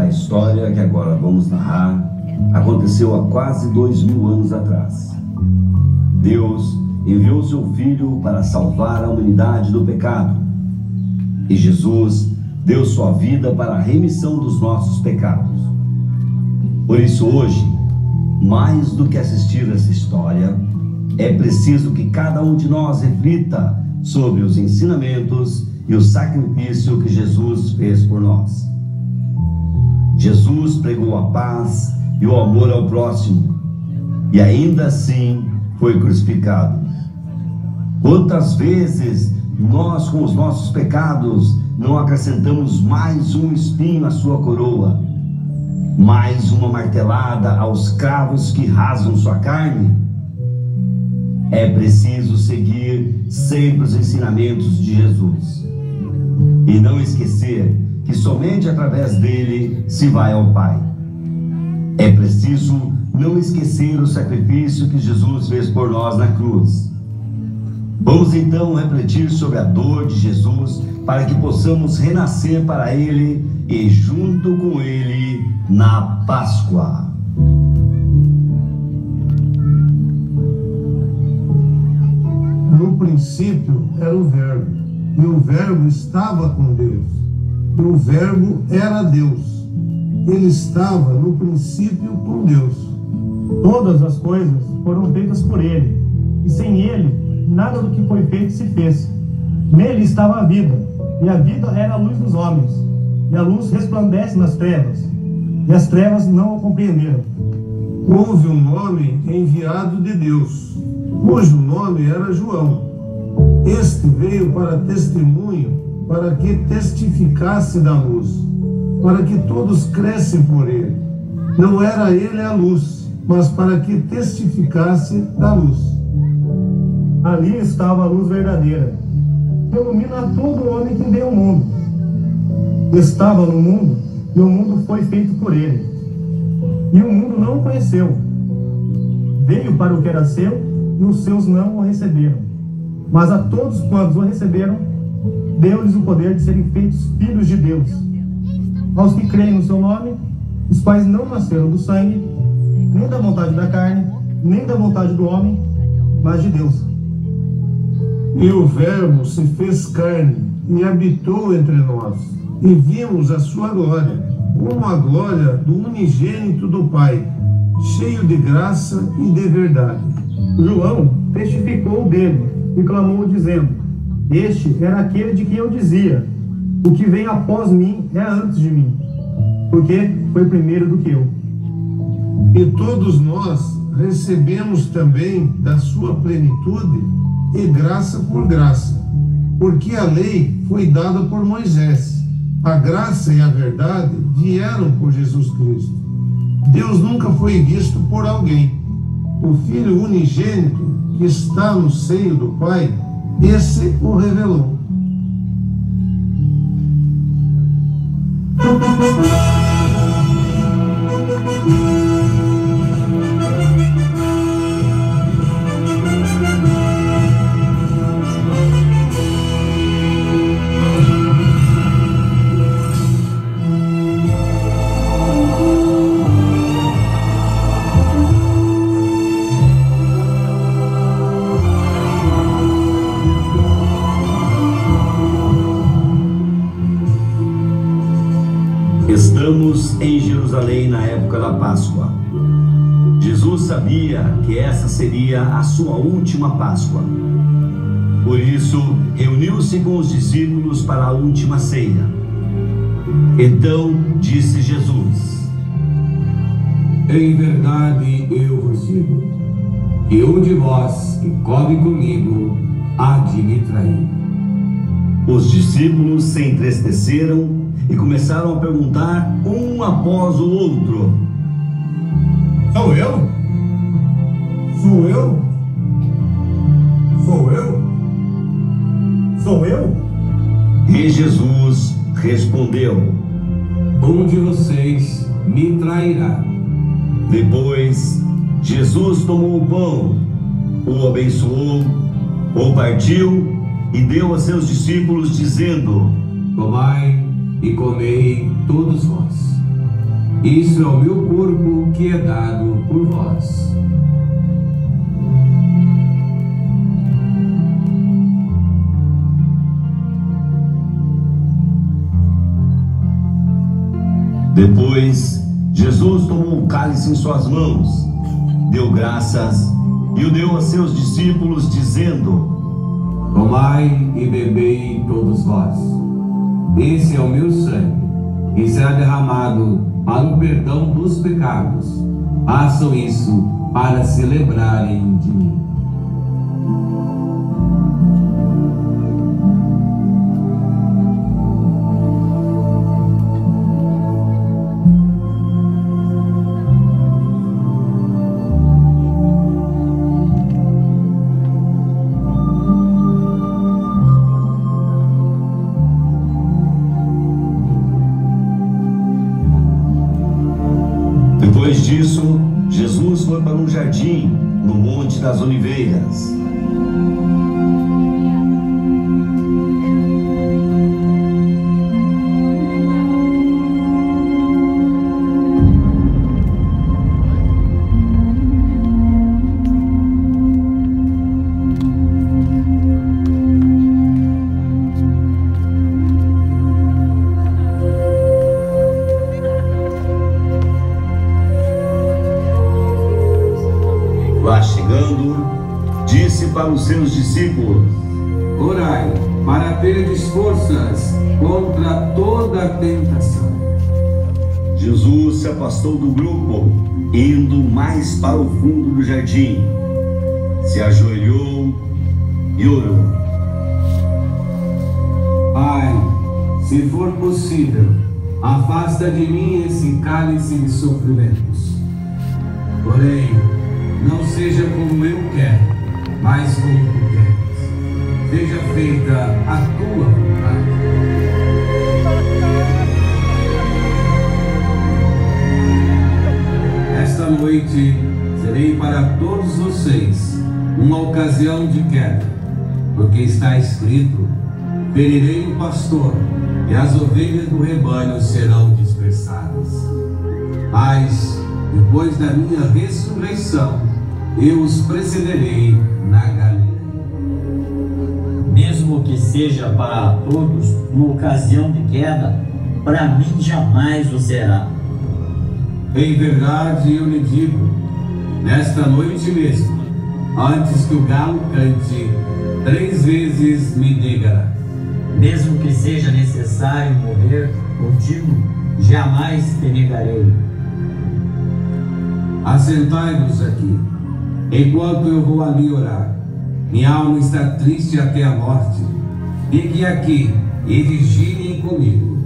A história que agora vamos narrar aconteceu há quase 2000 anos atrás. Deus enviou seu Filho para salvar a humanidade do pecado. E Jesus deu sua vida para a remissão dos nossos pecados. Por isso hoje, mais do que assistir essa história, é preciso que cada um de nós reflita sobre os ensinamentos e o sacrifício que Jesus fez por nós. Jesus pregou a paz e o amor ao próximo, e ainda assim foi crucificado. Quantas vezes nós, com os nossos pecados, não acrescentamos mais um espinho à sua coroa, mais uma martelada aos cravos que rasgam sua carne? É preciso seguir sempre os ensinamentos de Jesus e não esquecer que somente através dele se vai ao Pai. É preciso não esquecer o sacrifício que Jesus fez por nós na cruz. Vamos então refletir sobre a dor de Jesus para que possamos renascer para Ele e junto com Ele na Páscoa. No princípio era o Verbo, e o Verbo estava com Deus, e o Verbo era Deus. Ele estava no princípio com Deus. Todas as coisas foram feitas por Ele, e sem Ele, nada do que foi feito se fez. Nele estava a vida, e a vida era a luz dos homens. E a luz resplandece nas trevas, e as trevas não a compreenderam. Houve um homem enviado de Deus, cujo nome era João. Este veio para testemunho, para que testificasse da luz, para que todos crescem por ele. Não era ele a luz, mas para que testificasse da luz. Ali estava a luz verdadeira, que ilumina a todo homem que vê o mundo. Estava no mundo, e o mundo foi feito por ele. E o mundo não o conheceu. Veio para o que era seu, e os seus não o receberam. Mas a todos quantos o receberam, deu-lhes o poder de serem feitos filhos de Deus. Aos que creem no seu nome, os quais não nasceram do sangue, nem da vontade da carne, nem da vontade do homem, mas de Deus. E o Verbo se fez carne e habitou entre nós, e vimos a sua glória, como a glória do unigênito do Pai, cheio de graça e de verdade. João testificou dele e clamou dizendo: Este era aquele de quem eu dizia: o que vem após mim é antes de mim, porque foi primeiro do que eu. E todos nós recebemos também da sua plenitude e graça por graça, porque a lei foi dada por Moisés. A graça e a verdade vieram por Jesus Cristo. Deus nunca foi visto por alguém. O Filho unigênito que está no seio do Pai, esse o revelou. Estamos em Jerusalém na época da Páscoa. Jesus sabia que essa seria a sua última Páscoa. Por isso, reuniu-se com os discípulos para a última ceia. Então disse Jesus: Em verdade eu vos digo, que um de vós que come comigo há de me trair. Os discípulos se entristeceram e começaram a perguntar um após o outro: Sou eu? Sou eu? Sou eu? Sou eu? E Jesus respondeu: Um de vocês me trairá. Depois, Jesus tomou o pão, o abençoou, o partiu e deu a seus discípulos, dizendo: Tomai e comei todos vós. Isso é o meu corpo que é dado por vós. Depois, Jesus tomou o cálice em suas mãos, deu graças e o deu a seus discípulos, dizendo: Tomai e bebei todos vós. Esse é o meu sangue, que será derramado para o perdão dos pecados. Façam isso para se lembrarem de mim. Depois disso, Jesus foi para um jardim, no Monte das Oliveiras. Lá chegando, disse para os seus discípulos: Orai para terdes forças contra toda a tentação. Jesus se afastou do grupo, indo mais para o fundo do jardim. Se ajoelhou e orou: Pai, se for possível, afasta de mim esse cálice de sofrimentos. Porém, não seja como eu quero, mas como tu queres. Seja feita a tua vontade. Esta noite serei para todos vocês uma ocasião de queda, porque está escrito: ferirei o pastor e as ovelhas do rebanho serão dispersadas. Mas, depois da minha ressurreição, eu os precederei na Galileia. Mesmo que seja para todos uma ocasião de queda, para mim jamais o será. Em verdade eu lhe digo, nesta noite mesmo, antes que o galo cante, 3 vezes me negará. Mesmo que seja necessário morrer contigo, jamais te negarei. Assentai-vos aqui, enquanto eu vou ali orar. Minha alma está triste até a morte. Fiquem aqui e vigilem comigo.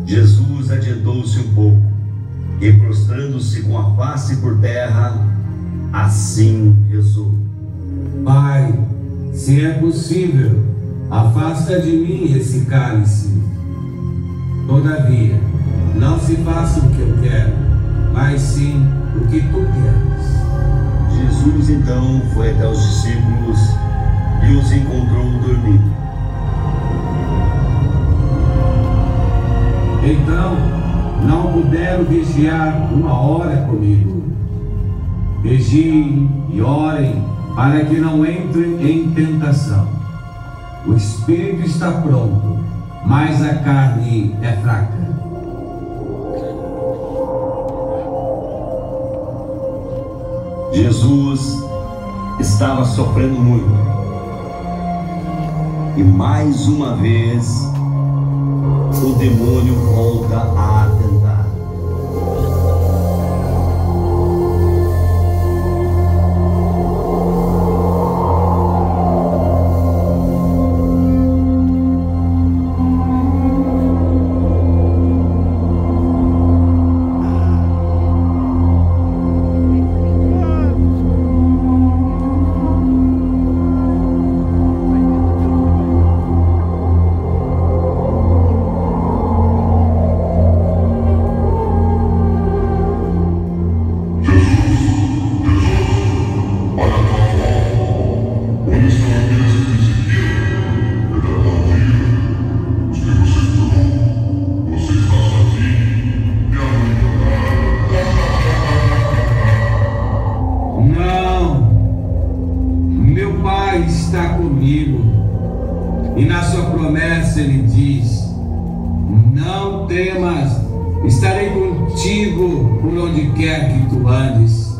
Jesus adiantou-se um pouco e, prostrando-se com a face por terra, assim rezou: Pai, se é possível, afasta de mim esse cálice. Todavia, não se faça o que eu quero, mas sim o que tu queres. Jesus então foi até os discípulos e os encontrou dormindo. Então, não puderam vigiar 1 hora comigo. Vigiem e orem para que não entrem em tentação. O espírito está pronto, mas a carne é fraca. Jesus estava sofrendo muito. E mais uma vez, o demônio volta a tentar. E na sua promessa ele diz: não temas, estarei contigo por onde quer que tu andes.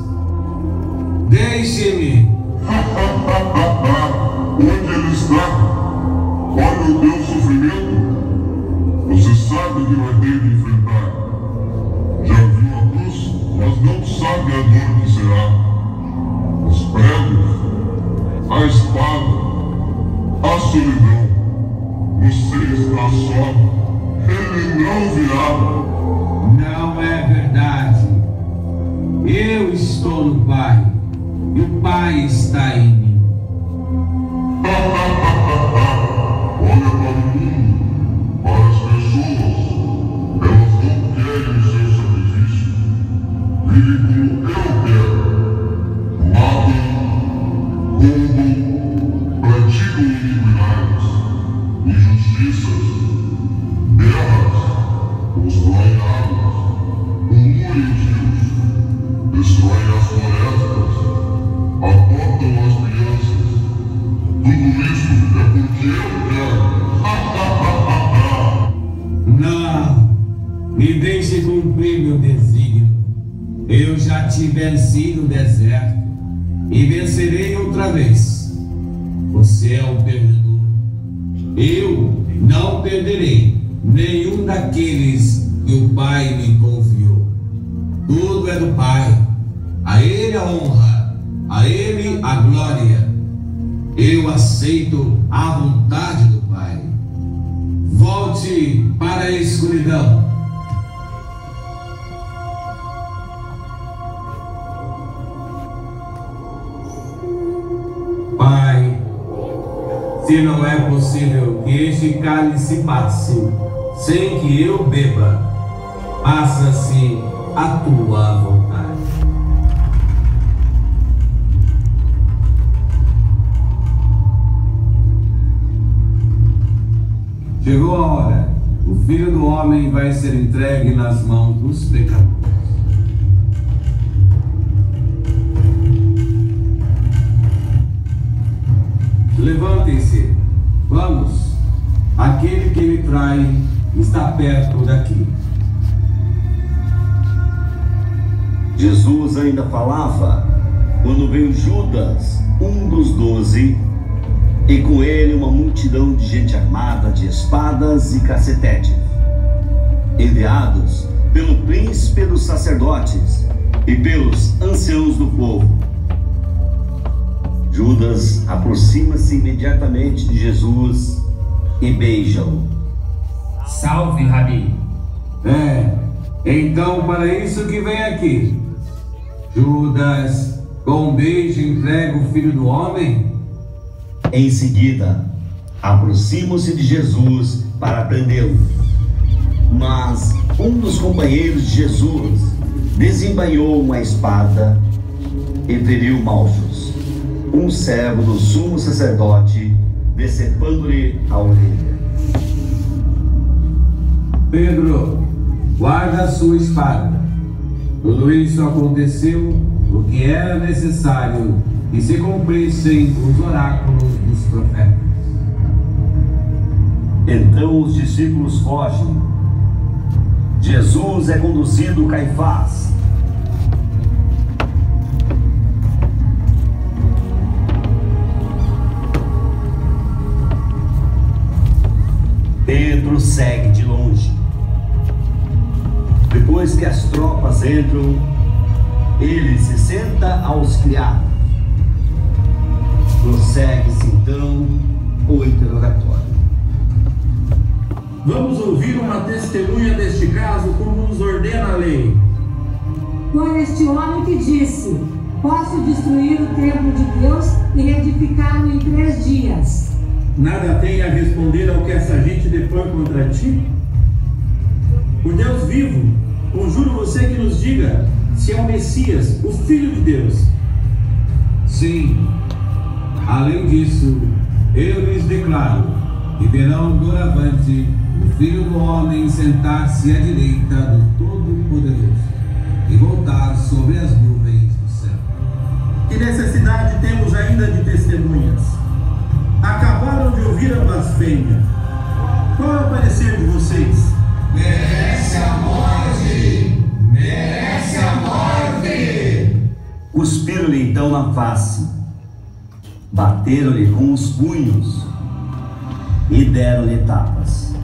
Deixe-me. Onde ele está? Olha o teu sofrimento. Você sabe que vai ter que enfrentar. Já viu a cruz, mas não sabe a dor que será. Os pregos, a espada, a solidão. Você está só. Ele não virá. Não é verdade. Eu estou no Pai e o Pai está em mim. Olha para o mundo, para as pessoas. Elas não querem o seu sacrifício. Vivem como eu quero. Matam, roubam, praticam iniquidades, injustiças, guerras, constroem águas, poluem os rios, destroem as florestas, abortam as crianças. Tudo isso é porque eu quero. Não, me deixe cumprir meu desígnio. Eu já te venci no deserto e vencerei outra vez. Você é o perdedor. Eu não perderei nenhum daqueles que o Pai me confiou. Tudo é do Pai. A Ele a honra, a Ele a glória. Eu aceito a vontade do Pai. Volte para a escuridão. Pai, se não é possível que este cálice passe sem que eu beba, faça-se a tua vontade. Chegou a hora. O Filho do Homem vai ser entregue nas mãos dos pecadores. Levantem-se. Vamos. Aquele que me trai está perto daqui. Jesus ainda falava quando veio Judas, um dos 12, e com ele uma multidão de gente armada de espadas e cacetetes, enviados pelo príncipe dos sacerdotes e pelos anciãos do povo. Judas aproxima-se imediatamente de Jesus e beija-o. Salve, Rabi. Então para isso que vem aqui. Judas, com um beijo entrega o Filho do Homem? Em seguida, aproximam-se de Jesus para prendê-lo. Mas um dos companheiros de Jesus desembainhou uma espada e feriu Malchus, um servo do sumo sacerdote, decepando-lhe a orelha. Pedro, guarda a sua espada. Tudo isso aconteceu porque era necessário que se cumprissem os oráculos dos profetas. Então os discípulos fogem. Jesus é conduzido a Caifás. Pedro segue de longe. Depois que as tropas entram, ele se senta aos criados. Prossegue-se então o interrogatório. Vamos ouvir uma testemunha deste caso, como nos ordena a lei. Foi este homem que disse: posso destruir o templo de Deus e reedificá-lo em 3 dias. Nada tem a responder ao que essa gente depõe contra ti? Por Deus vivo, conjuro você que nos diga se é o Messias, o Filho de Deus. Sim. Além disso, eu lhes declaro que verão doravante o Filho do Homem sentar-se à direita do Todo-Poderoso e voltar sobre as nuvens do céu. Que necessidade temos ainda de testemunhas? acabaram de ouvir a blasfêmia. Qual é o parecer de vocês? Merece a morte! Merece a morte! Cuspiram-lhe então na face, bateram-lhe com os punhos e deram-lhe tapas.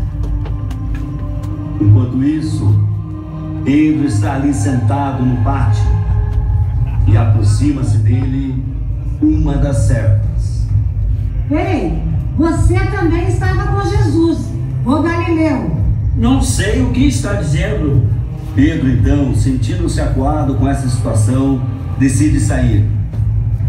Enquanto isso, Pedro está ali sentado no pátio e aproxima-se dele uma das servas. Ei, você também estava com Jesus, o Galileu. Não sei o que está dizendo. Pedro, então, sentindo-se acuado com essa situação, decide sair.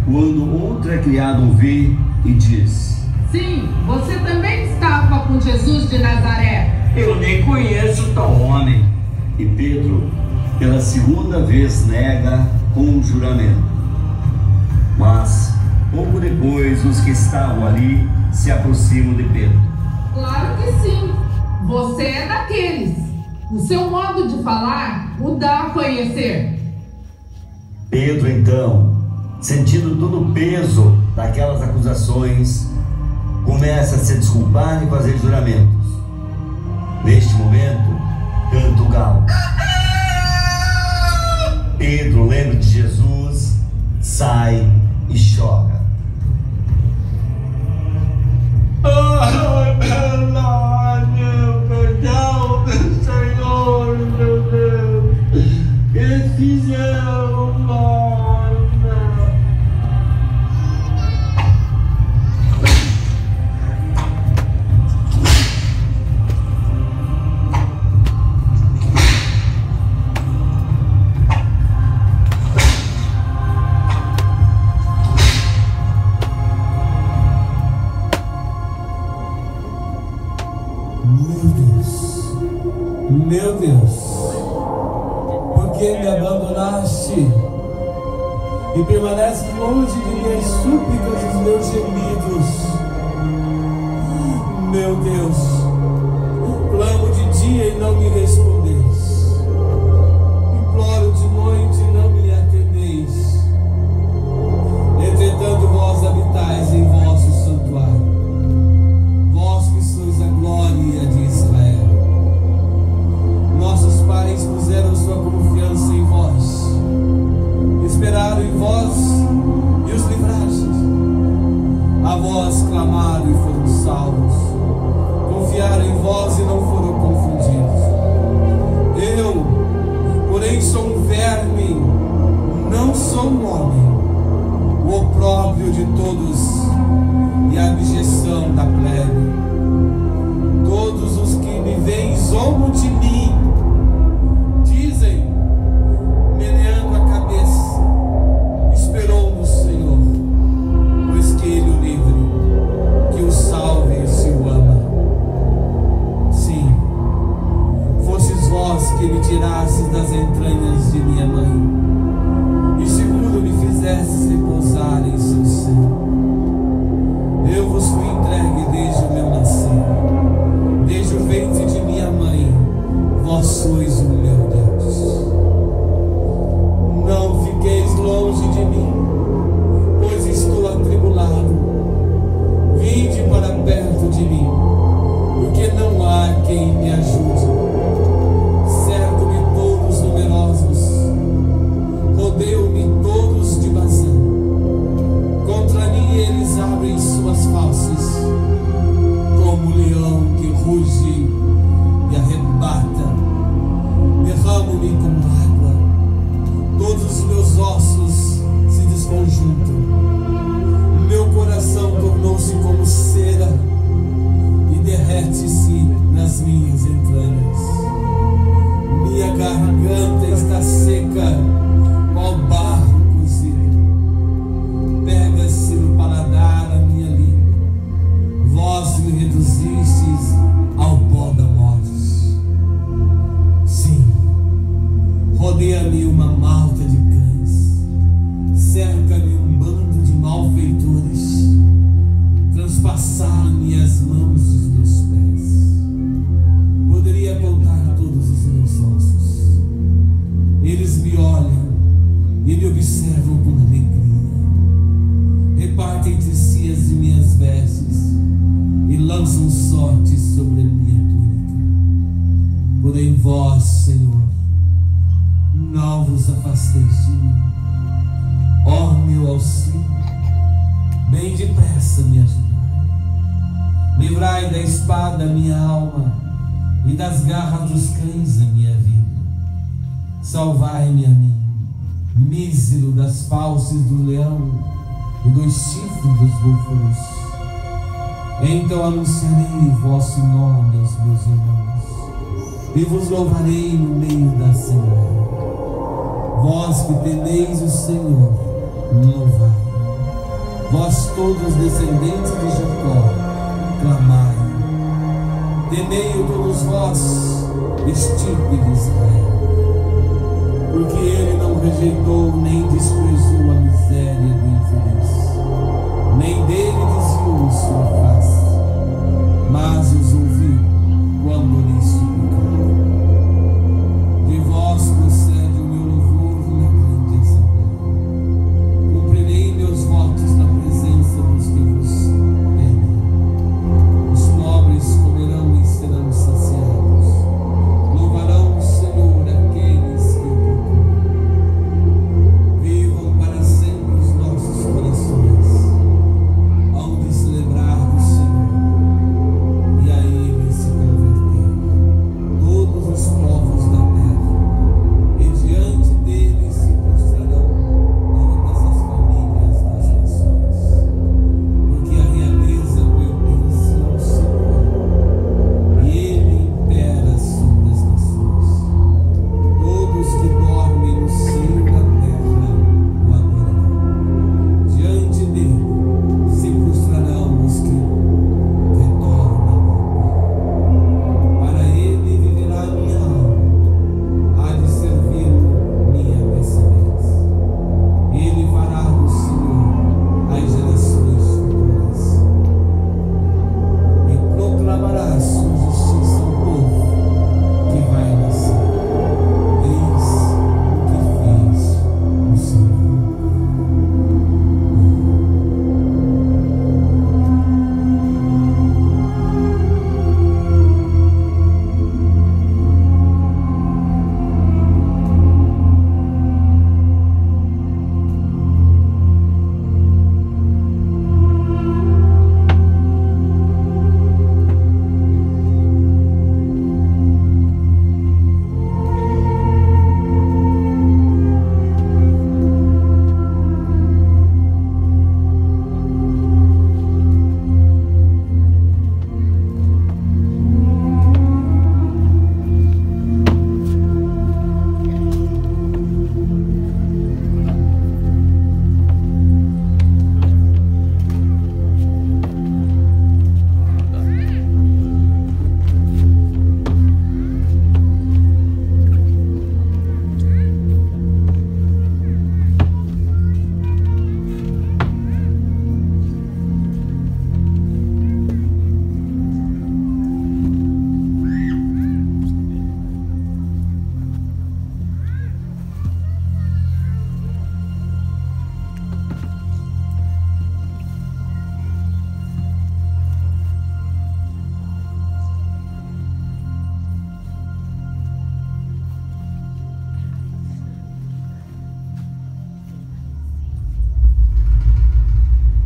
Quando outra criada o vê e diz: sim, você também estava com Jesus de Nazaré. Eu nem conheço tal homem. E Pedro, pela segunda vez, nega com um juramento. Mas, pouco depois, os que estavam ali se aproximam de Pedro. Claro que sim. Você é daqueles. O seu modo de falar o dá a conhecer. Pedro, então, sentindo todo o peso daquelas acusações, começa a se desculpar e fazer juramentos. Neste momento, canta o galo. Pedro lembra de Jesus, sai e chora. Meu perdão, meu Senhor, meu Deus. Eles fizeram mal. Meu Deus, por que me abandonaste e permaneces longe de minhas súplicas e dos meus gemidos? Meu Deus, clamo de dia e não me respondeis, imploro de noite e não me atendeis. Entretanto vós habitais em vosso santuário, vós que sois a glória de Israel. Nossos pais puseram sua confiança em vós, esperaram em vós e os livrastes. A vós clamaram e foram salvos, confiaram em vós e não foram confundidos. Eu, porém, sou um verme, não sou um homem, o opróbrio de todos e a abjeção da plebe. Todos os que me veem zombam de mim, dizem, meneando a cabeça, esperou no Senhor, pois que Ele o livre, que o salve se o ama. Sim, fostes vós que me tirastes das entranhas de minha mãe, e seguro me fizestes repousar em seu seio. Eu vos fui entregue desde o meu nascer, desde o ventre de minha mãe, vós sois o meu Deus. Não fiqueis longe de mim, pois estou atribulado. Vinde para perto de mim, porque não há quem me ajude. Cerco-me todos numerosos, rodeiam-me todos de Bazã. Contra mim eles abrem suas fauces, como o leão que ruge e arrebata. Derramo-me como água, todos os meus ossos se desconjuntam. Meu coração tornou-se como cera e derrete-se nas minhas entranhas. Minha garganta está seca, qual barro cozido. Pega-se no paladar a minha língua. Vós me reduzistes ao pó da morte. Sim, rodeia-me uma malta de cães, cerca-me um bando de malfeitores, transpassaram-me as mãos dos meus pés. Poderia contar todos os meus ossos. Eles me olham e me observam com alegria. Repartem entre si as minhas vestes, Senhor, não vos afasteis de mim. Ó meu auxílio, bem depressa me ajudai. Livrai da espada minha alma e das garras dos cães a minha vida. Salvai-me a mim, mísero das fauces do leão e dos chifres dos búfalos. Então anunciarei o vosso nome aos meus irmãos e vos louvarei no meio da assembleia. Vós que temeis o Senhor, louvai. Vós todos descendentes de Jacó, clamai. Temei-o todos vós, estirpe de Israel. Porque ele não rejeitou nem desprezou a miséria do infeliz, nem dele desviou sua face, mas os ouviu quando lhe suplicou. De vós procede o meu louvor na grande assembleia. Cumprirei meus votos na presença dos que vos temem. Os pobres comerão e serão saciados. Louvarão o Senhor aqueles que o procuram. Vivam para sempre os nossos corações. Hão de se lembrar do Senhor e a Ele se converter todos os povos da terra, e diante dele se prostrarão todas as famílias das nações, porque a realeza pertence ao Senhor e Ele impera sobre as nações. Todos que dormem no seio da terra o adorarão. Diante dele se prostrarão os que retornam ao pó. Para ele viverá minha alma, há de servir minha descendência. Ele fará do Senhor as gerações futuras e proclamará sua justiça ao povo que vai nascer. Eis o que fez o Senhor.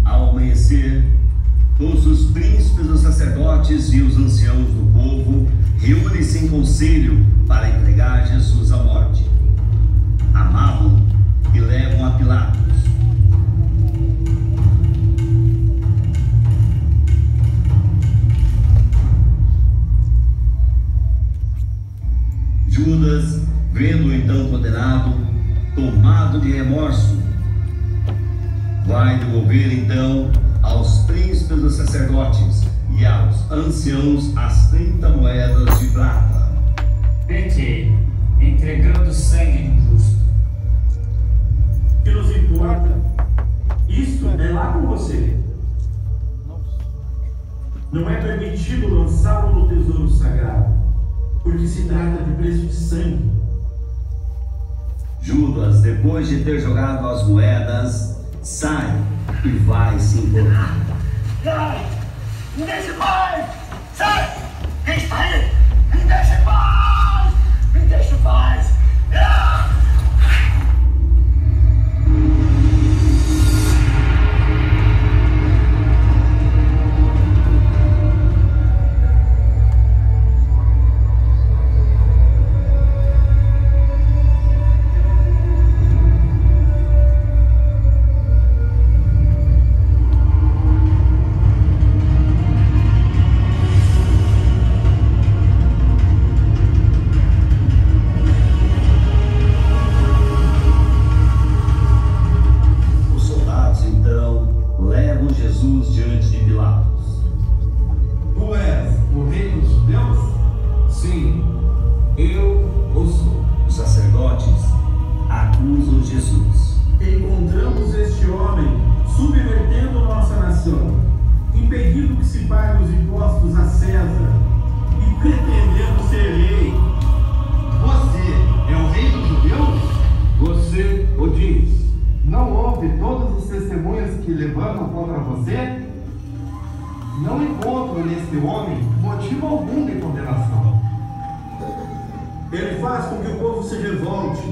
Ao amanhecer, todos os príncipes, os sacerdotes e os anciãos do povo reúnem-se em conselho para entregar Jesus à morte. Amarram e levam a Pilatos. Judas, vendo-o então condenado, tomado de remorso, vai devolver então aos príncipes dos sacerdotes e aos anciãos as 30 moedas de prata. Vende, entregando sangue injusto. O que nos importa? Isso é lá com você. Não é permitido lançá-lo no tesouro sagrado, porque se trata de preço de sangue. Judas, depois de ter jogado as moedas, sai e vai se encontrar. Sai! Me deixe em paz! Sai! Quem está aí? Me deixe em paz! Me deixe Jesus: encontramos este homem subvertendo nossa nação, impedindo que se pague os impostos a César e pretendendo ser rei. Você é o rei dos judeus? Você o diz. Não houve todos os testemunhos que levantam contra você? Não encontro neste homem motivo algum de condenação. Ele faz com que o povo se revolte,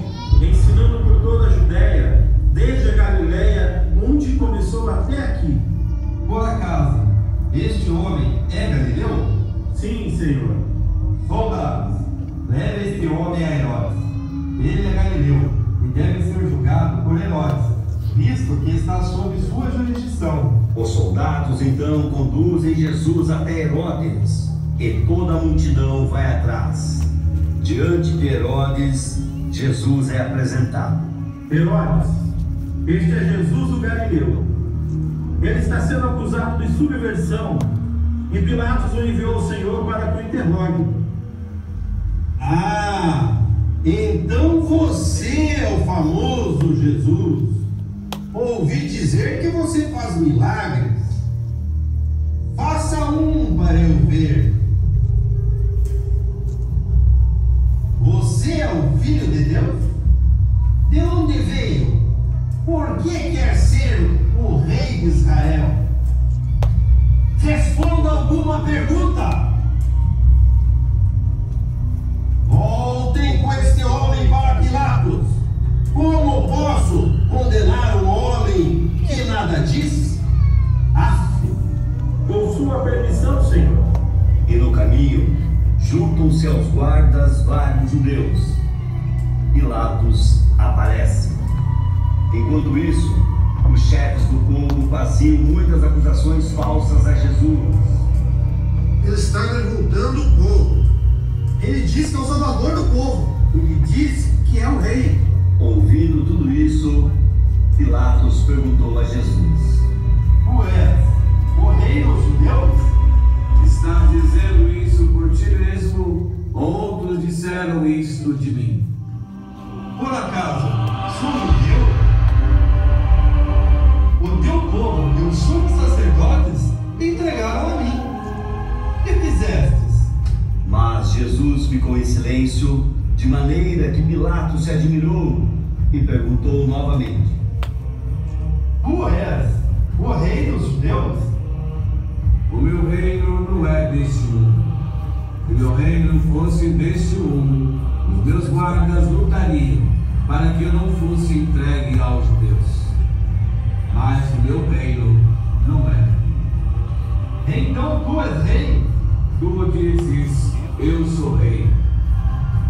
ensinando por toda a Judéia, desde a Galileia, onde começou até aqui. Por acaso, este homem é galileu? Sim, Senhor. Soldados, leve este homem a Herodes. Ele é galileu e deve ser julgado por Herodes, visto que está sob sua jurisdição. Os soldados então conduzem Jesus até Herodes, e toda a multidão vai atrás. Diante de Herodes, Jesus é apresentado. Herodes, este é Jesus o Galileu. Ele está sendo acusado de subversão, e Pilatos o enviou ao Senhor para que o interrogue. Ah, então você é o famoso Jesus. Ouvi dizer que você faz milagres. Faça um para eu ver. Você é o Filho de Deus? De onde veio? Por que quer ser o Rei de Israel? Responda alguma pergunta. Voltem com este homem para Pilatos. Como posso condenar um homem que nada diz? Com sua permissão, Senhor. E no caminho, juntam-se aos guardas vários judeus. Pilatos aparece. Enquanto isso, os chefes do povo faziam muitas acusações falsas a Jesus. Ele está revoltando o povo. Ele diz que é o salvador do povo. Ele diz que é o rei. Ouvindo tudo isso, Pilatos perguntou a Jesus: Tu és o rei dos judeus? Estás dizendo isso por ti mesmo, ou outros disseram isto de mim? Por acaso, sou judeu? O teu povo e os sumos sacerdotes entregaram a mim. Que fizestes? Mas Jesus ficou em silêncio, de maneira que Pilatos se admirou e perguntou novamente: Tu és o rei dos judeus? O meu reino não é deste mundo. Se meu reino fosse deste mundo, os meus guardas lutariam para que eu não fosse entregue aos judeus. Mas o meu reino não é. Então tu és rei? Tu dizes: eu sou rei.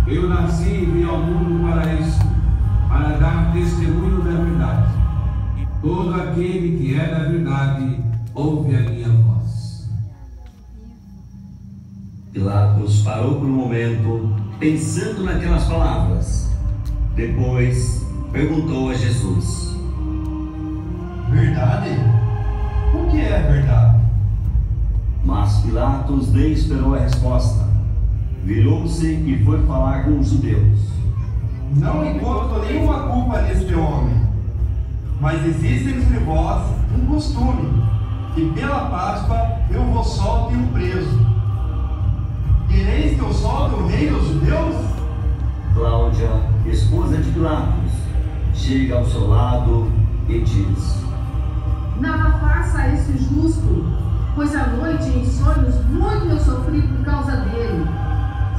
Eu nasci e vim ao mundo para isto, para dar testemunho da verdade. Todo aquele que é da verdade ouve a minha voz. Pilatos parou por um momento, pensando naquelas palavras. Depois perguntou a Jesus: Verdade? O que é verdade? Mas Pilatos nem esperou a resposta. Virou-se e foi falar com os judeus. Não encontro nenhuma culpa neste homem. Mas existe entre vós um costume, que pela Páscoa eu vos solte um preso. Quereis que eu solte o rei dos judeus? Cláudia, esposa de Pilatos, chega ao seu lado e diz: Nada faça esse justo, pois à noite em sonhos muito eu sofri por causa dele.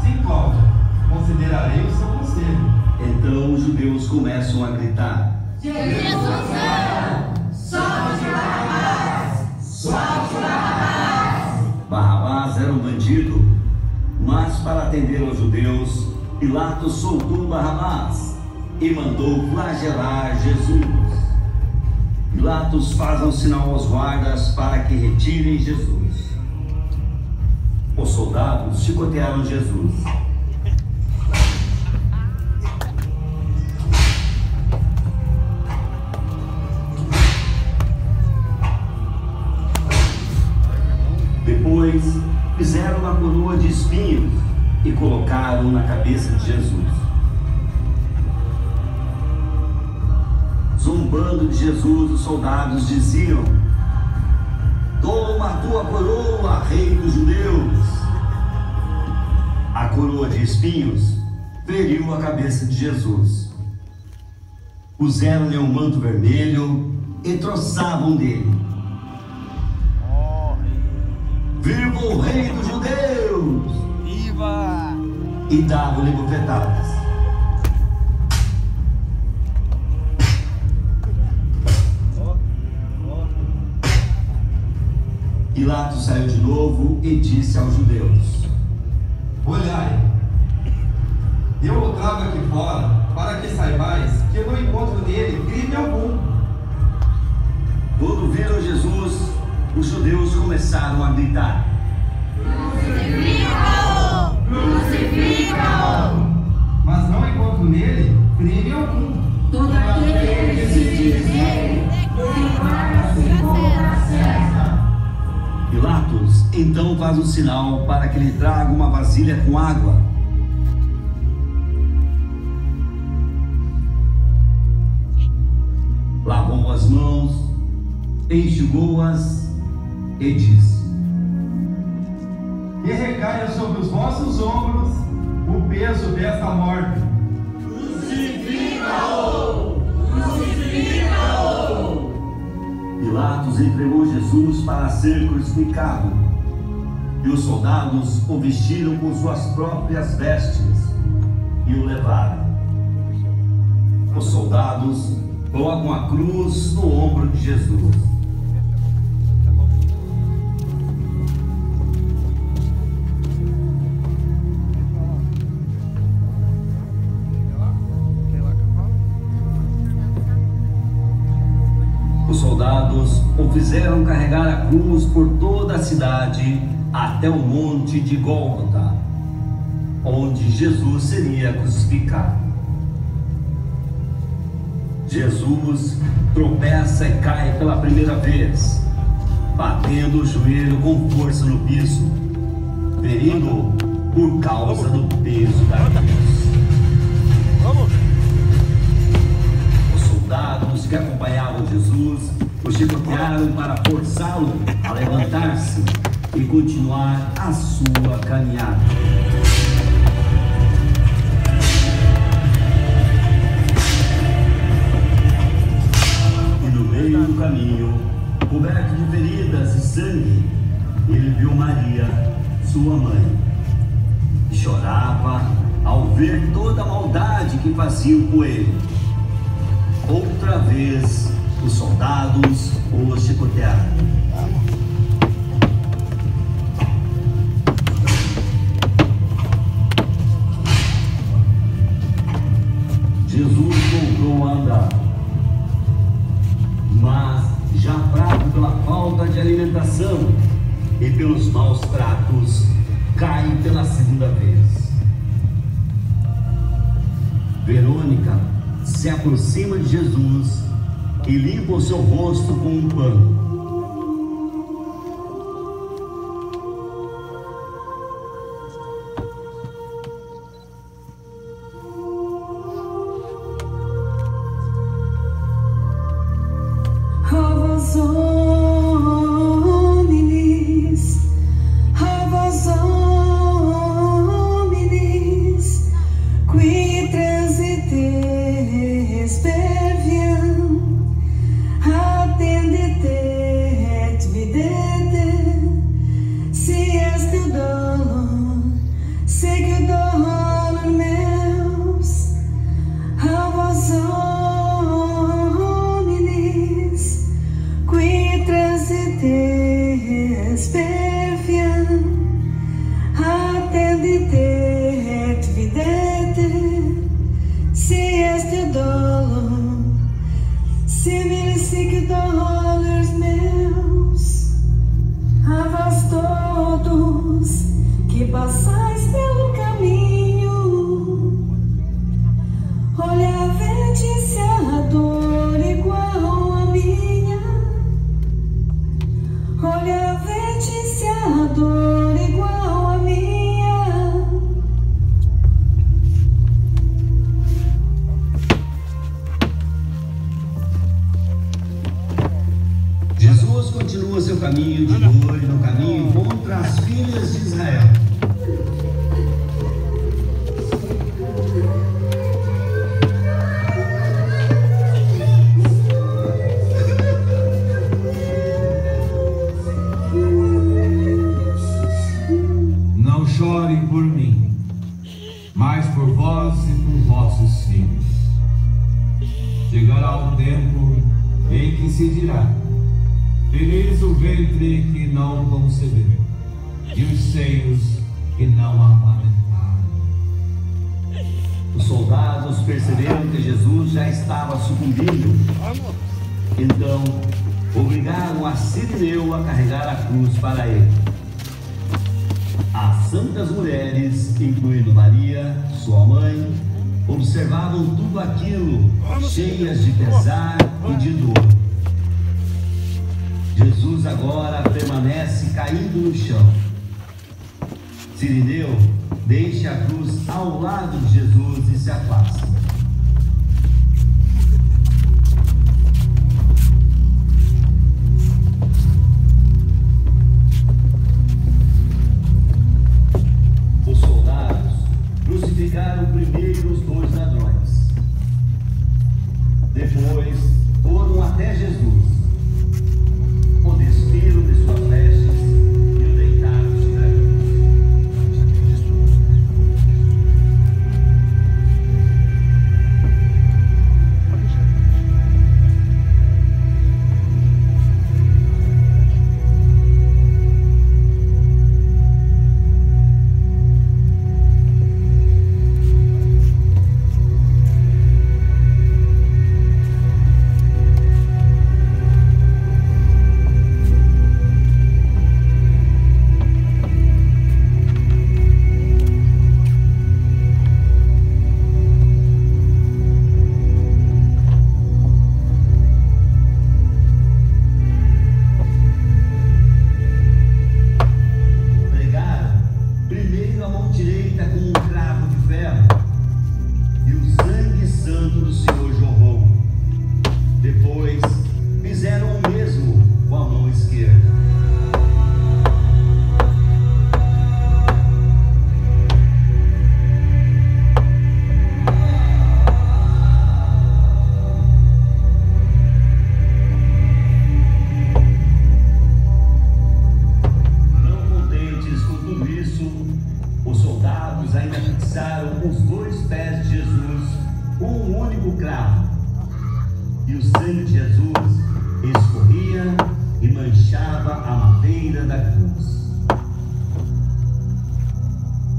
Sim, Cláudia, considerarei o seu conselho. Então os judeus começam a gritar: Jesus era! Solte Barrabás! Solte Barrabás! Barrabás era um bandido, mas para atender aos judeus, Pilatos soltou Barrabás e mandou flagelar Jesus. Pilatos faz um sinal aos guardas para que retirem Jesus. Os soldados chicotearam Jesus. Depois fizeram uma coroa de espinhos e colocaram na cabeça de Jesus. comando de Jesus, os soldados diziam: toma a tua coroa, rei dos judeus. A coroa de espinhos feriu a cabeça de Jesus. Puseram-lhe um manto vermelho e troçavam dele: viva o rei dos judeus! Viva! E davam-lhe bofetadas. Pilatos saiu de novo e disse aos judeus: olhai, eu o trago aqui fora, para que saibais que eu não encontro nele crime algum. Quando viram Jesus, os judeus começaram a gritar: crucifica-o! Crucifica-o! Mas não encontro nele crime algum. Todo aquele que se diz rei, declara-se contra César. Pilatos então faz um sinal para que lhe traga uma vasilha com água. Lavou as mãos, enxugou-as e disse: E recaia sobre os vossos ombros o peso desta morte. Crucifica-o! Crucifica-o! Pilatos entregou Jesus para ser crucificado, e os soldados o vestiram com suas próprias vestes e o levaram. Os soldados colocam a cruz no ombro de Jesus. Os soldados o fizeram carregar a cruz por toda a cidade até o monte de Gólgota, onde Jesus seria crucificado. Jesus tropeça e cai pela primeira vez, batendo o joelho com força no piso, ferindo por causa do peso da cruz. Os soldados que acompanhavam Jesus o chicotearam para forçá-lo a levantar-se e continuar a sua caminhada. No meio do caminho, coberto de feridas e sangue, ele viu Maria, sua mãe, e chorava ao ver toda a maldade que faziam com ele. Outra vez, os soldados o chicotearam. Jesus voltou a andar, mas já fraco pela falta de alimentação e pelos maus tratos, cai pela segunda vez. Verônica se aproxima de Jesus e limpa o seu rosto com um pano. Qui transite sperviam, caminho de dor e no caminho contra as filhas de Israel. Não chorem por mim, mas por vós e por vossos filhos. Chegará o tempo em que se dirá: feliz o ventre que não concebeu, e os seios que não amamentaram. Os soldados perceberam que Jesus já estava sucumbindo. Então, obrigaram a Cirineu a carregar a cruz para ele. As santas mulheres, incluindo Maria, sua mãe, observavam tudo aquilo, cheias de pesar e de dor. Jesus agora permanece caído no chão. Cirineu deixa a cruz ao lado de Jesus e se afasta. Os soldados crucificaram primeiro os 2 ladrões. Depois foram até Jesus. O despiram de suas vestes e o deitaram sobre a cruz.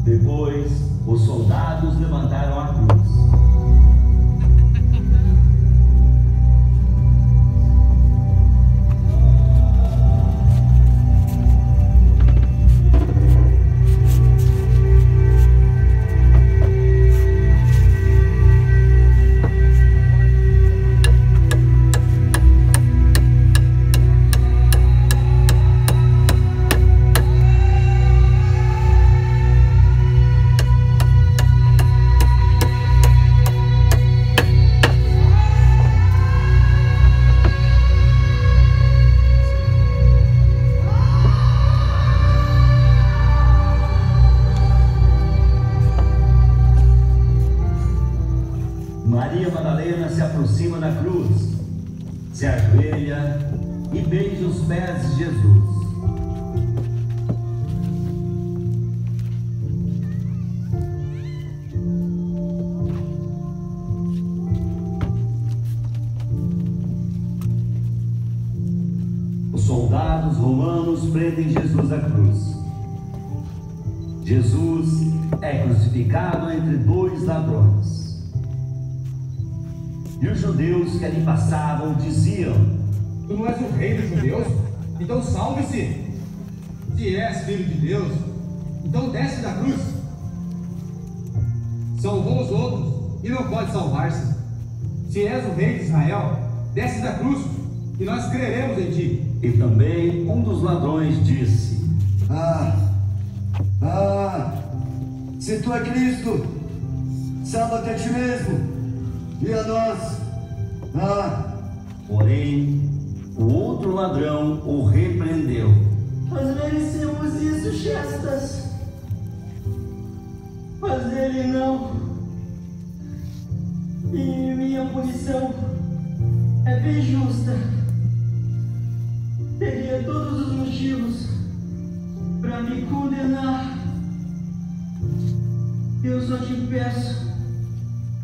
Depois, os soldados levantaram a cruz. Maria Madalena se aproxima da cruz, se ajoelha e beija os pés de Jesus. Os soldados romanos prendem Jesus à cruz. Jesus é crucificado entre 2 ladrões. E os judeus que ali passavam diziam: Tu não és o rei dos judeus? Então salve-se! Se és filho de Deus, então desce da cruz. Salvou os outros e não pode salvar-se. Se és o rei de Israel, desce da cruz e nós creremos em ti. E também um dos ladrões disse: se tu é Cristo, salva-te a ti mesmo e a nós. Porém, O outro ladrão o repreendeu. Nós merecemos isso, Chestas. Mas ele não. E minha punição é bem justa. Teria todos os motivos para me condenar. Eu só te peço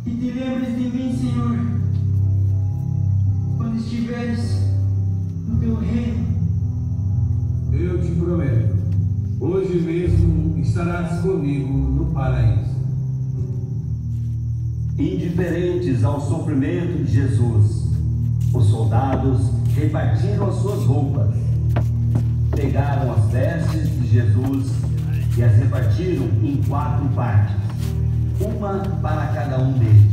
que te lembres de mim, Senhor, quando estiveres no teu reino. Eu te prometo, hoje mesmo estarás comigo no paraíso. Indiferentes ao sofrimento de Jesus, os soldados repartiram as suas roupas, pegaram as vestes de Jesus e as repartiram em 4 partes, uma para cada um deles.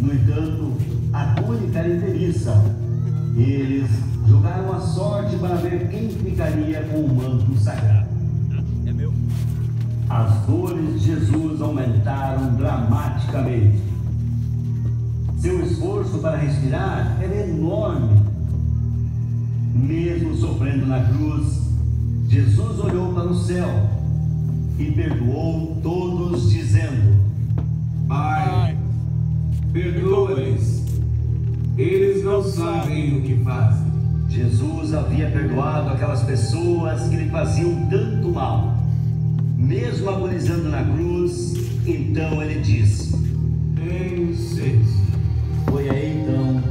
No entanto, a túnica era inteiriça. Eles jogaram a sorte para ver quem ficaria com o manto sagrado. As dores de Jesus aumentaram dramaticamente. Seu esforço para respirar era enorme. Mesmo sofrendo na cruz, Jesus olhou para o céu e perdoou todos, dizendo: Pai, perdoa-lhes, eles não sabem o que fazem. Jesus havia perdoado aquelas pessoas que lhe faziam tanto mal, mesmo agonizando na cruz. Então ele disse: Tenho sede. Foi aí então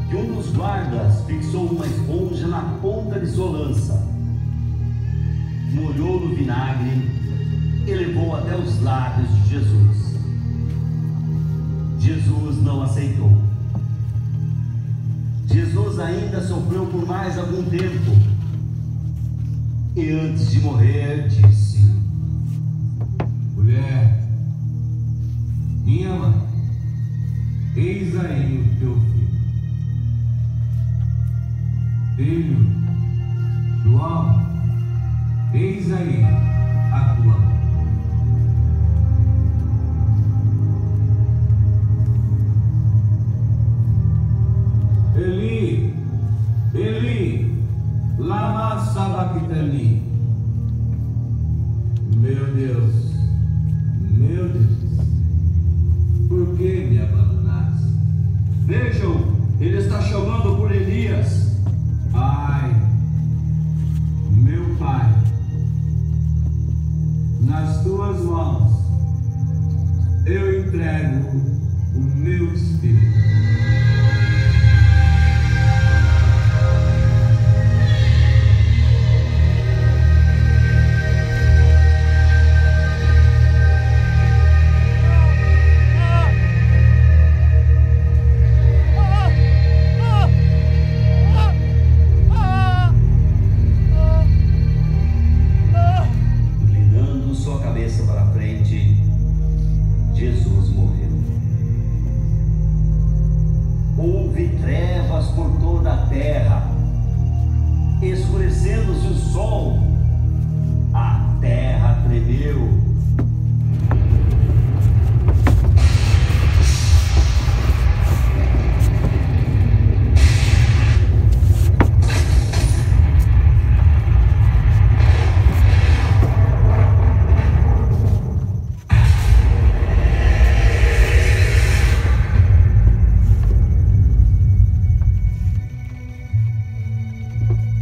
que um dos guardas fixou uma esponja na ponta de sua lança, molhou no vinagre e levou até os lábios de Jesus. Jesus não aceitou. Jesus ainda sofreu por mais algum tempo e antes de morrer disse: Mulher, minha mãe, eis aí o teu filho. Filho, João, eis aí a tua mãe. Eli, Eli, lama sabachthani. Meu Deus, por que me abandonaste? Vejam, ele está chamando por Elias. Pai, meu Pai, nas tuas mãos eu entrego o meu espírito.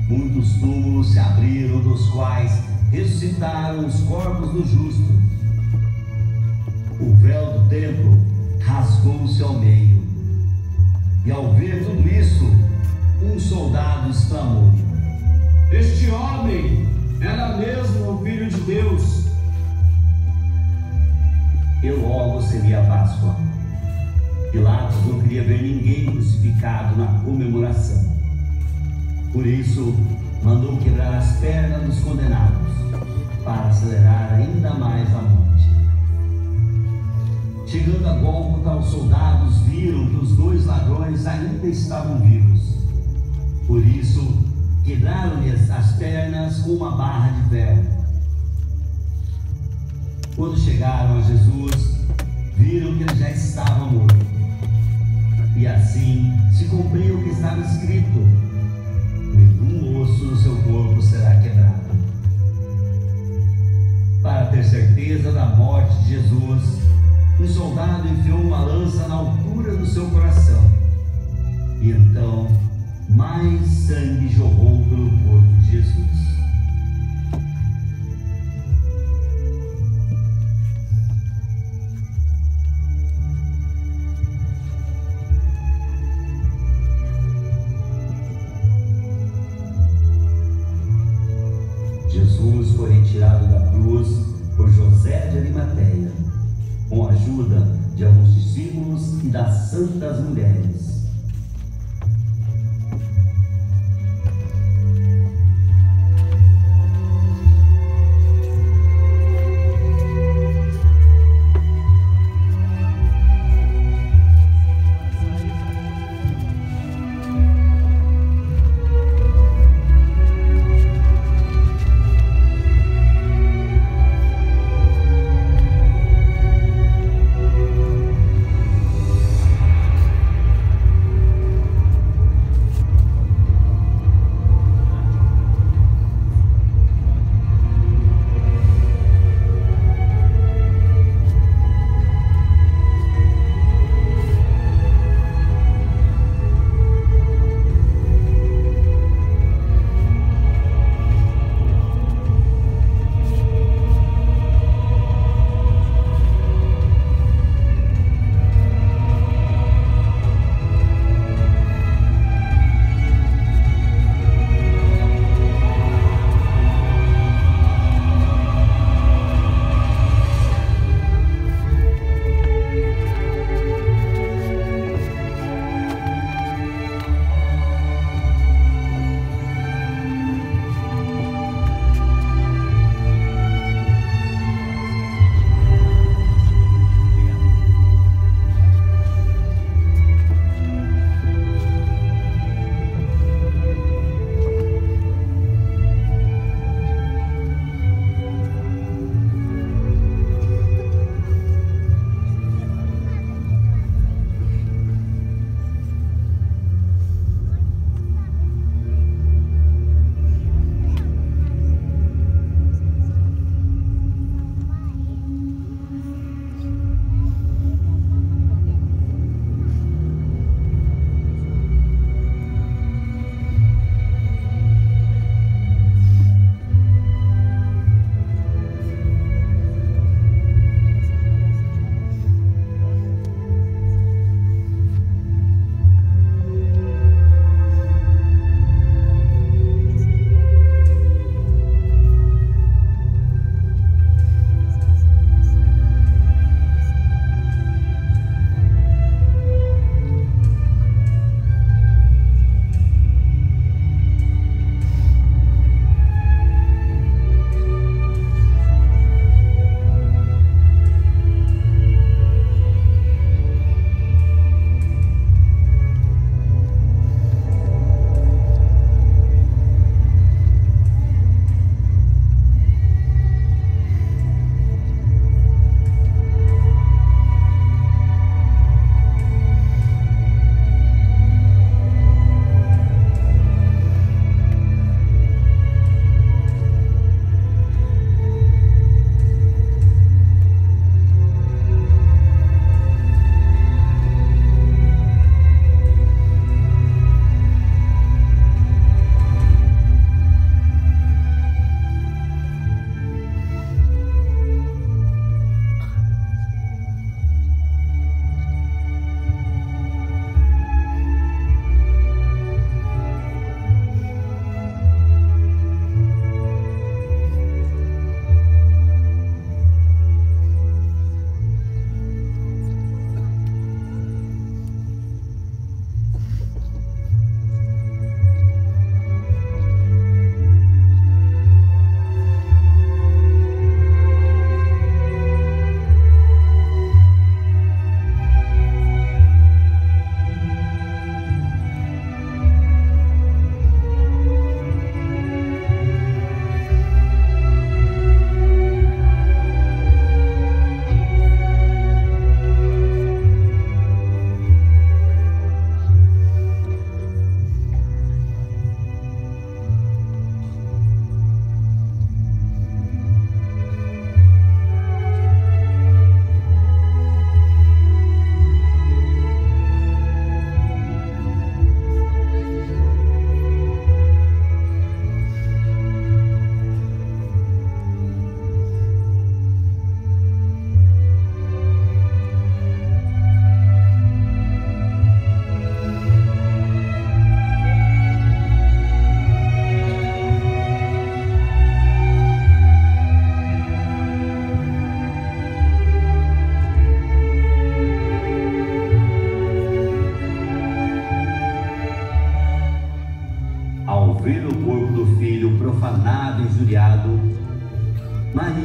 Muitos túmulos se abriram, dos quais ressuscitaram os corpos dos justos. O véu do templo rasgou-se ao meio. E ao ver tudo isso, um soldado exclamou: Este homem era mesmo o Filho de Deus. E logo seria a Páscoa. Pilatos não queria ver ninguém crucificado na comemoração. Por isso, mandou quebrar as pernas dos condenados, para acelerar ainda mais a morte. Chegando a Gólgota, os soldados viram que os 2 ladrões ainda estavam vivos. Por isso, quebraram-lhes as pernas com uma barra de ferro. Quando chegaram a Jesus, viram que ele já estava morto. E assim se cumpriu o que estava escrito: certeza da morte de Jesus, um soldado enfiou uma lança na altura do seu coração. E então, mais sangue jorrou pelo corpo de Jesus. Jesus foi retirado da cruz por José de Arimateia, com a ajuda de alguns discípulos e das santas mulheres.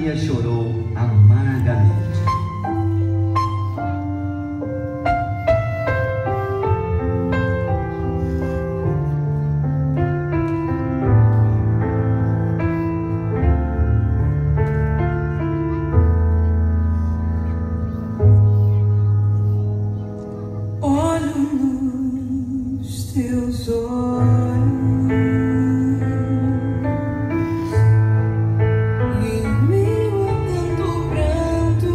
Maria chorou amargamente. Teus olhos em meio a tanto pranto,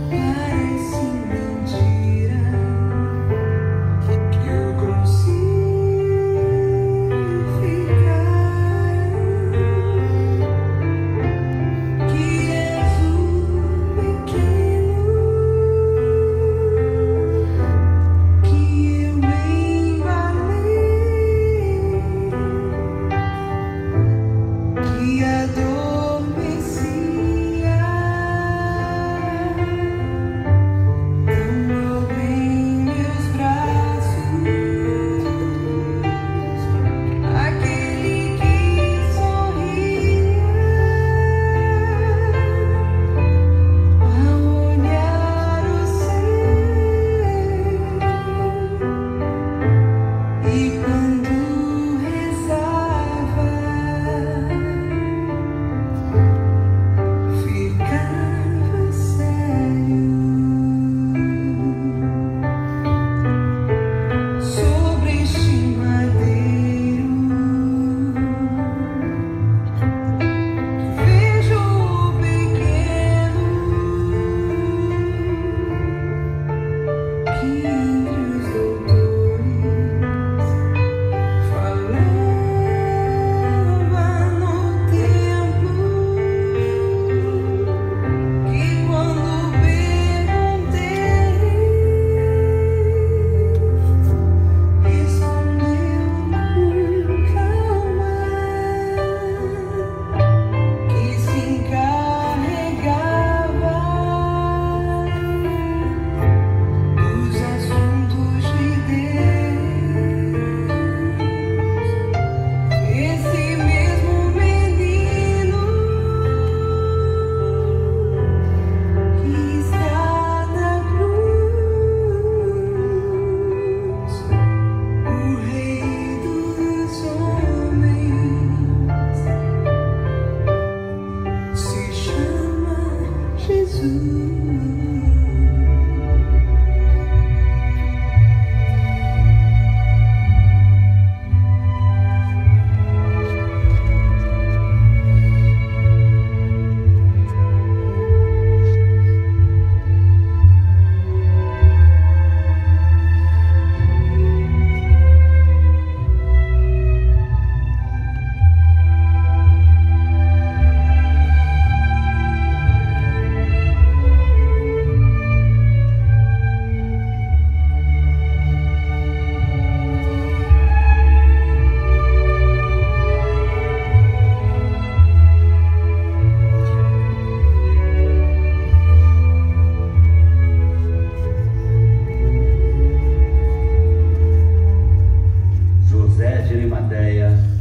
parece mentira que eu crucificar, que és o pequeno.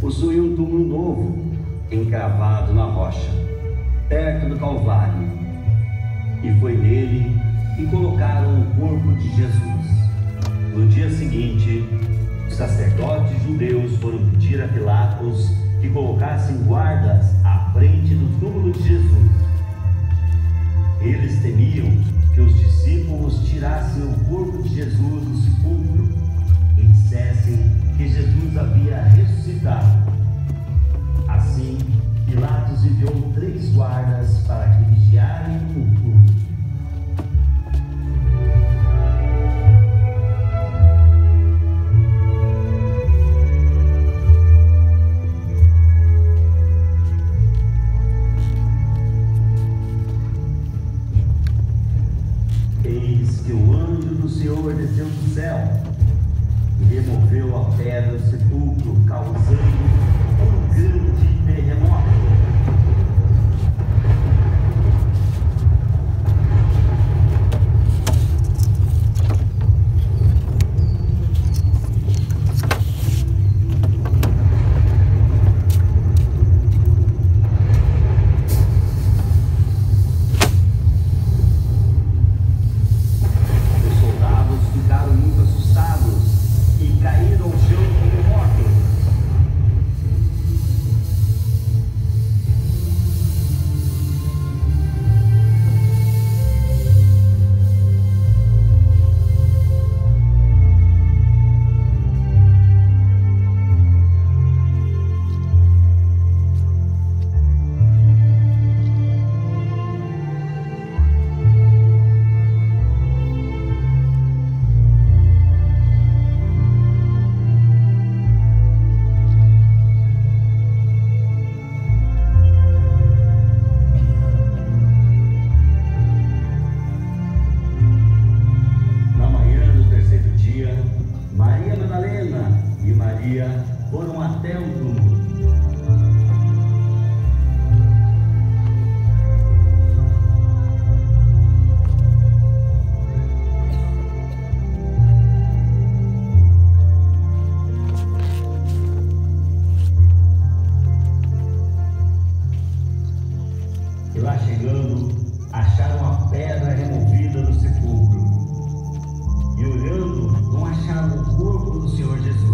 Possui um túmulo novo, encravado na rocha, perto do Calvário, e foi nele que colocaram o corpo de Jesus. No dia seguinte, os sacerdotes judeus foram pedir a Pilatos que colocassem guardas à frente do túmulo de Jesus. Eles temiam que os discípulos tirassem o corpo de Jesus do sepulcro e dissessem que Jesus havia ressuscitado. Assim, Pilatos enviou 3 guardas para que vigiarem o túmulo. Eis que o anjo do Senhor desceu do céu e removeu a pedra do sepulcro, causando um grande terremoto. Maria foram até o túmulo. E lá chegando, acharam a pedra removida do sepulcro. E olhando, não acharam o corpo do Senhor Jesus.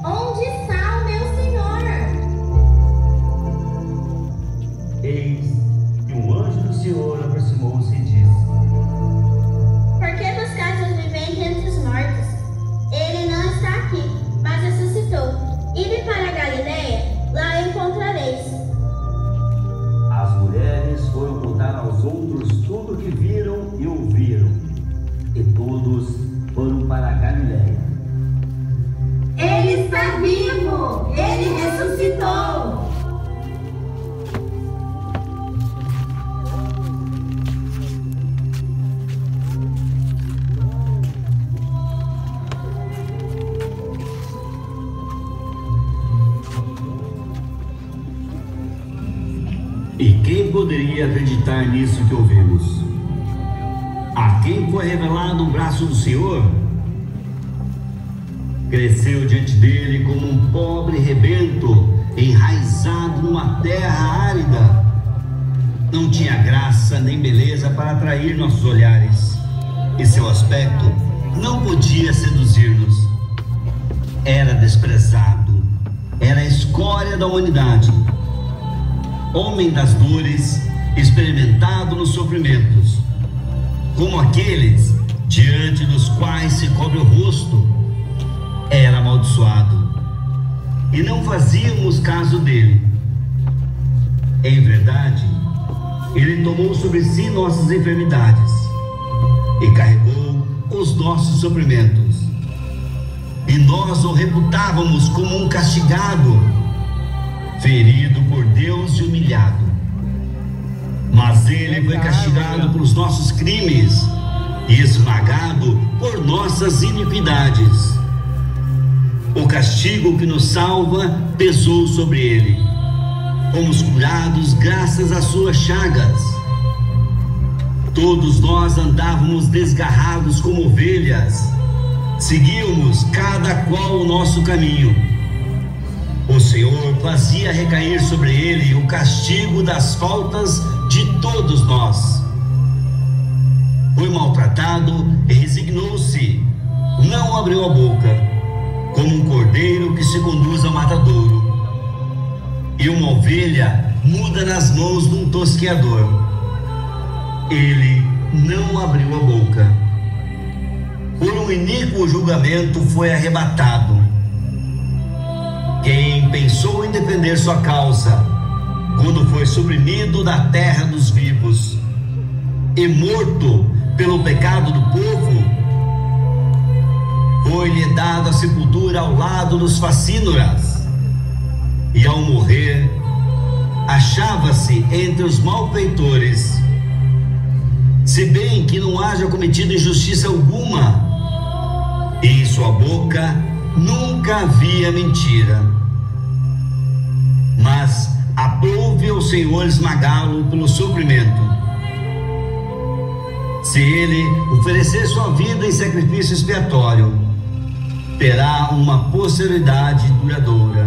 Onde está o meu Senhor? Eis que um anjo do Senhor aproximou-se e disse: Por que buscais o vivente entre os mortos? Ele não está aqui, mas ressuscitou. Ide para a Galileia, lá o encontrareis. As mulheres foram contar aos outros tudo o que viram e ouviram, e todos foram para a Galileia. Ele está vivo! Ele ressuscitou! E quem poderia acreditar nisso que ouvimos? A quem foi revelado o braço do Senhor? Cresceu diante dele como um pobre rebento, enraizado numa terra árida. Não tinha graça nem beleza para atrair nossos olhares, e seu aspecto não podia seduzir-nos. Era desprezado, era a escória da humanidade. Homem das dores, experimentado nos sofrimentos, como aqueles diante dos quais se cobre o rosto. Era amaldiçoado, e não fazíamos caso dele. Em verdade, ele tomou sobre si nossas enfermidades e carregou os nossos sofrimentos. E nós o reputávamos como um castigado, ferido por Deus e humilhado. Mas ele foi castigado pelos nossos crimes e esmagado por nossas iniquidades. O castigo que nos salva pesou sobre ele. Fomos curados graças às suas chagas. Todos nós andávamos desgarrados como ovelhas. Seguíamos cada qual o nosso caminho. O Senhor fazia recair sobre ele o castigo das faltas de todos nós. Foi maltratado e resignou-se. Não abriu a boca, como um cordeiro que se conduz ao matadouro, e uma ovelha muda nas mãos de um tosqueador. Ele não abriu a boca. Por um iníquo julgamento foi arrebatado. Quem pensou em defender sua causa, quando foi suprimido da terra dos vivos e morto pelo pecado do povo, foi-lhe dada a sepultura ao lado dos facínoras, e ao morrer, achava-se entre os malfeitores, se bem que não haja cometido injustiça alguma, e em sua boca nunca havia mentira. Mas aprove ao Senhor esmagá-lo pelo sofrimento. Se ele oferecer sua vida em sacrifício expiatório, terá uma posteridade duradoura,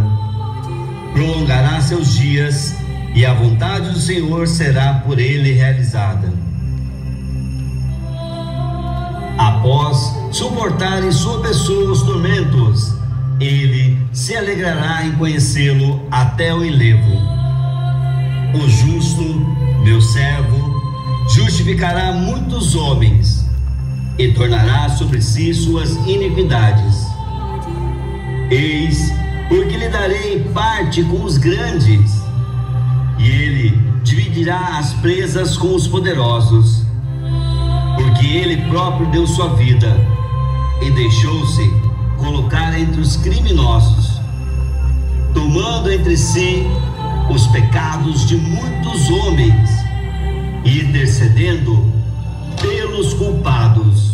prolongará seus dias, e a vontade do Senhor será por ele realizada. Após suportar em sua pessoa os tormentos, ele se alegrará em conhecê-lo até o enlevo. O justo, meu servo, justificará muitos homens e tornará sobre si suas iniquidades. Eis, porque lhe darei parte com os grandes, e ele dividirá as presas com os poderosos, porque ele próprio deu sua vida e deixou-se colocar entre os criminosos, tomando entre si os pecados de muitos homens, intercedendo pelos culpados.